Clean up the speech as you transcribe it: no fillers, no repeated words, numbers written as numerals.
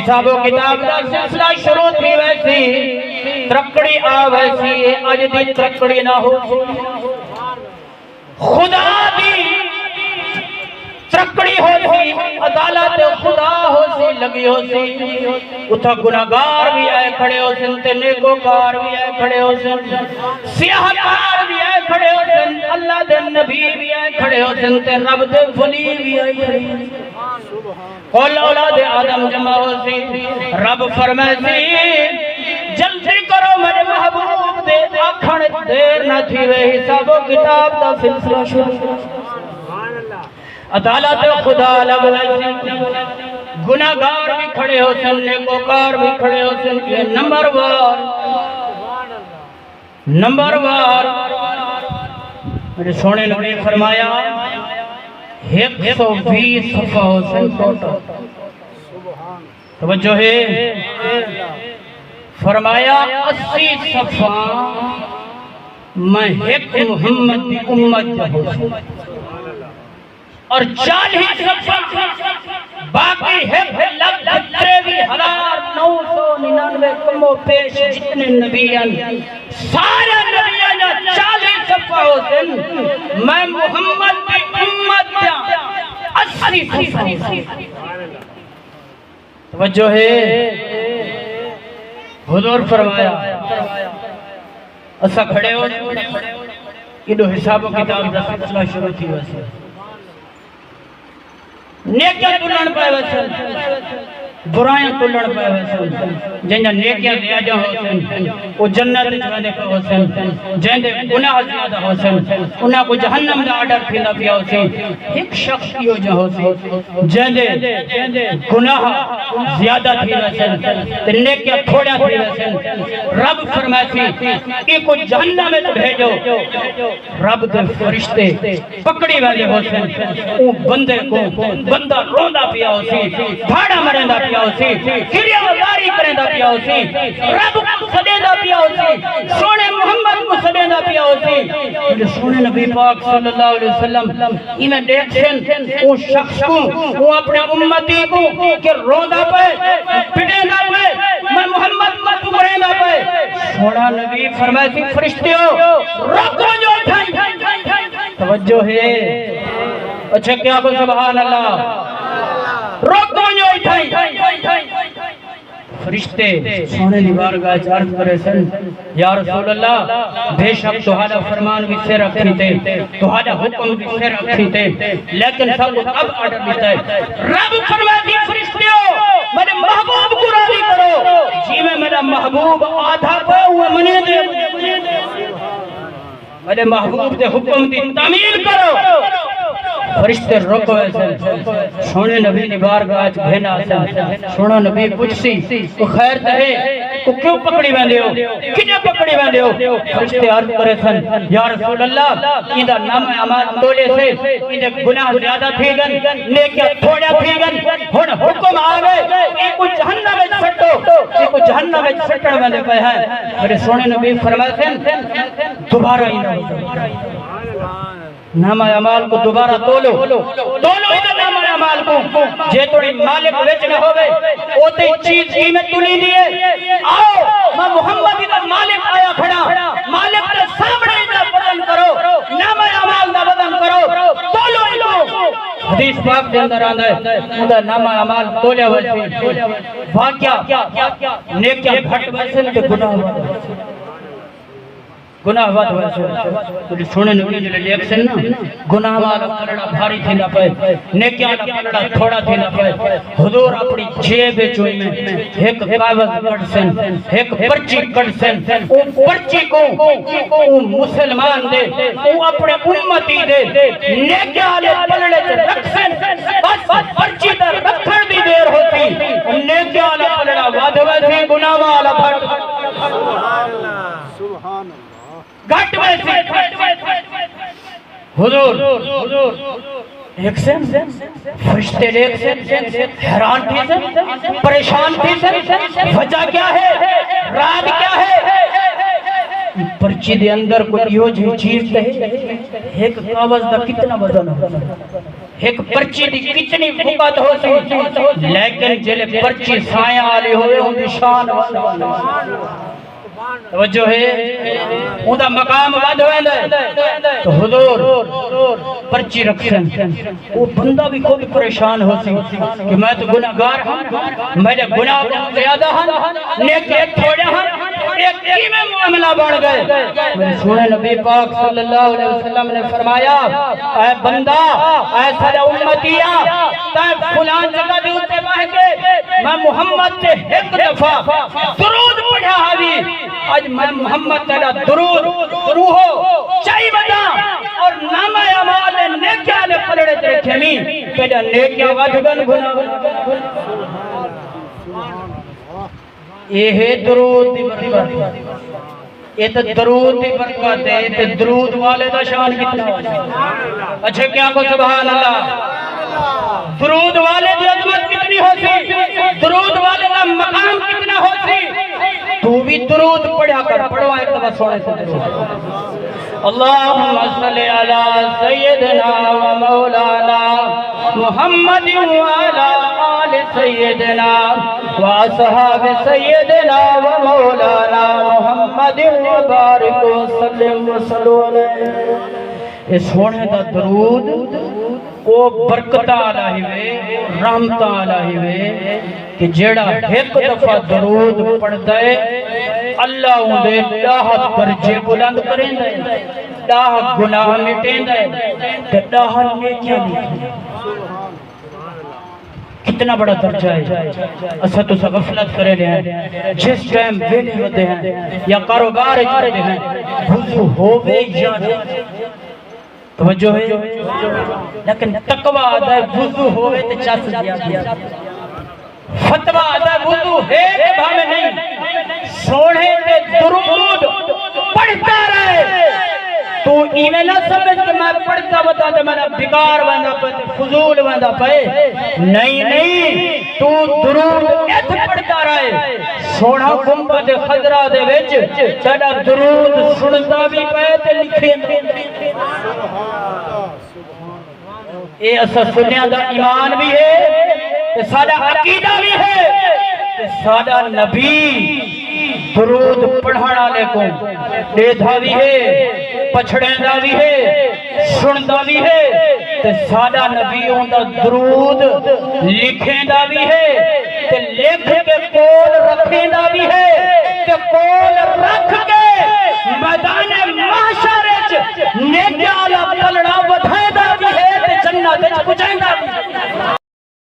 حساب و کتاب دا سلسلہ شروع تھی ویسی ترکڑی آ ویسی اج دی ترکڑی نہ ہو خدا دی ترکڑی ہو سی عدالت خدا ہو سی لگی ہو سی اتھا گناہگار بھی آئے کھڑے ہو سن تے نیکوکار بھی آئے کھڑے ہو سن سیاہکار بھی آئے کھڑے ہو سن اللہ دے نبی بھی آئے کھڑے ہو سن تے رب دے ولی بھی آئے کھڑے ہو سن قول اولاد آدم جمع ہو سی رب فرمائے سی جلدی کرو میرے محبوب دے آکھن دیر نہ تھی وے حساب و کتاب دا سلسلہ شروع عدالت خدا لگ ویسی گناہگار بھی کھڑے ہو سن نیکوکار بھی کھڑے ہو سن یہ نمبر وار میرے سونے نبی فرمایا 120 صفحہ ہو سن ٹوٹل توجہ ہے فرمایا 80 صفحہ میں ایک محمد دی امت جہو سن اور 40 صفحہ باقی ہے لگ 999 کمو پیش جتنے نبیان سارے نبیان 40 صفحہ ہو سن میں محمد کی امت جا 80 صفحہ ہو سن توجہ ہے حضور فرمایا اسا کھڑے ہو انہوں حساب و کتاب دا سلسلہ شروع تھی ویسے نیکیاں تلن پائے ویسے برائیاں تلن پائے ویسے جنہاں نیکیاں زیادہ ہو سن وہ جنت جوانے پہ ہو سن جنہاں گناہ زیادہ ہو سن انہاں کو جہنم دا آڈر پھیلا پیا ہو سن ایک شخص کی ہو جا ہو سن جنہاں گناہ زیادہ تھی ویسے نیکیاں تھوڑا تھی ویسے رب فرمائے تھی ایک کو جہنم میں بھیجو رب دے فرشتے پکڑی والے ہو سن وہ بندے کو بندہ روندہ پیا ہو سی بھاڑا مرندہ پیا ہو سی کریہ وزاری کرندہ پیا ہو سی رب کو صدیدہ پیا ہو سی سونے محمد کو صدیدہ پیا ہو سی سونے نبی پاک صلی اللہ علیہ وسلم انہیں دیکھ سن اس شخص کو وہ اپنے امتی کو کہ روندہ پہ پڑیندہ پہ میں محمد مت مرندہ پہ سونا نبی فرمائے سی فرشتے ہو رکھو جو توجہ ہے اچھا کیا کو سبحان اللہ روکو جو فرشتے سونے بارگاہ عرض کرے سن یا رسول اللہ بے شک تہاڈا فرمان بھی سے رکھی تے تہاڈا حکم بھی سے رکھی تے لیکن سب اب آرڈر دیتا ہے رب فرماتی فرشتیوں میرے محبوب کو راضی کرو جی میں میرا محبوب آدھا پہ ہوئے منے دے میرے محبوب دے حکم دی تعمیل کرو فرشتے رکو ایسے سونے نبی نے بارگاہ بھینا سونا نبی پوچھ سی تو خیر تہے تو کیوں پکڑی بیندے ہو کنے پکڑی بیندے ہو فرشتے عرض کرے سن یا رسول اللہ اندہ نام عمال تولے سے اندہ گناہ زیادہ تھی گن نیکیاں تھوڑا تھی گن ہن حکم آگے ایک جہنم میں چھٹو ایک جہنم میں چھٹڑ بیندے پہ ہے میرے سونے نبی فرمائے سن دوبارہ نام اعمال کو دوبارہ تولو ادھر نام اعمال کو جے توڑی مالک ویچنے ہوئے اوتے چیز ہی میں تلی دیئے آؤ میں محمد ادھر مالک آیا کھڑا مالک کے سامنے ادھر بدن کرو نام اعمال دا بدن کرو تولو ادھر حدیث پاک دے اندر آندھا ہے ادھر نام اعمال تولے ویسے واقعہ نیکیاں گھٹ ویسے کہ گناہ واد ہوئے سونے نبی جو لیک سے نا گناہ والا پلڑا بھاری تھی نہ پائے نیکیاں پلڑا تھوڑا تھی نہ پائے حضور اپنی جیب چوئی میں ایک کاغذ کٹ سن ایک پرچی کٹ سن وہ پرچی کو مسلمان دے وہ اپنے امتی دے نیکیاں والے پلڑے سے رکھ سن بس پرچی در رکھڑ بھی دیر ہوتی نیکیاں والا پلڑا واد ہوئے تھی گناہ والا بھٹ سبحان اللہ گھٹ ویسے حضور ایک سن فرشتے ایک سن حیران تھی سن پریشان تھی سن وجہ کیا ہے راز کیا ہے پرچی دے اندر کوئی یہ چیز ہے ایک کاغذ دا کتنا وزن ہے ایک پرچی دی کتنی فقط ہو سی لیکن جلے پرچی سائیں آلی ہوئے ہوں دی شان توجہ ہے اون دا مقام بد ہوئے تو حضور پرچی رکھیں وہ بندہ بھی خود پریشان ہو سی کہ میں تو گناہگار ہوں میرے گناہ بہت زیادہ ہیں نیک ایک تھوڑے ہیں ایک کی میں معاملہ بڑھ گئے میرے سونے نبی پاک صلی اللہ علیہ وسلم نے فرمایا اے بندہ اے سارے امتیاں تے فلان جگہ دے اوتے بہ کے میں محمد تے ایک دفعہ درود پڑھا ہوی آج میں محمد تیرا درود روحو چاہی بدا اور نام اعمال نیکیاں نے پلڑے تیرے کھیمی تیرا نیکیاں واجبن گناہ یہ ہے درود دی برکت یہ تو درود دی برکت ہے یہ تو درود والے دا شان کتنا اچھا کیا کو سبحان اللہ درود والے دی عظمت کتنی ہو سی درود والے دا مقام کتنا ہو سی تو بھی درود پڑھا کر پڑھو ایک دفعہ سونے سے درود اللہم صلی علی سیدنا و مولانا محمد وعلا آل سیدنا و اصحاب سیدنا و مولانا محمد و بارک و سلم و سلونے اس سونے دا درود او برکتہ الہی وے رحمتہ الہی وے کہ جیڑا ایک دفعہ درود پڑھتا ہے اللہ اندے ڈاہت درجے بلند کریں دے ڈاہت گناہ مٹیں دے کہ ڈاہت نیکیاں لکھیں کتنا بڑا درجہ ہے اسا تو سا غفلت کرے لے ہیں جس ٹائم ویلے ہوتے ہیں یا کاروبار کرتے ہیں وضو ہوئے یا نہیں توجہ ہے لیکن تقوی آدھا ہے وضو ہوئے تو چاس دیا فتوہ آدھا ہے وضو ہے کہ بھامے نہیں سوڑھے تے درود پڑھتا رہے تو ایمیں نہ سمجھ کہ میں پڑھتا بتا تو میرا بگار بندہ پہ فضول بندہ پہ نہیں تو درود ایت پڑھتا رہے سوڑھا گنبد خضرہ دے وچ چڑا درود سنتا بھی پہ تے لکھیں اے اسا سنیا دا ایمان بھی ہے سادہ عقیدہ بھی ہے سادہ نبی درود پڑھانا لے کو دیدھا بھی ہے پچھڑیں دا بھی ہے سندا بھی ہے تے سادہ نبیوں دا درود لکھیں دا بھی ہے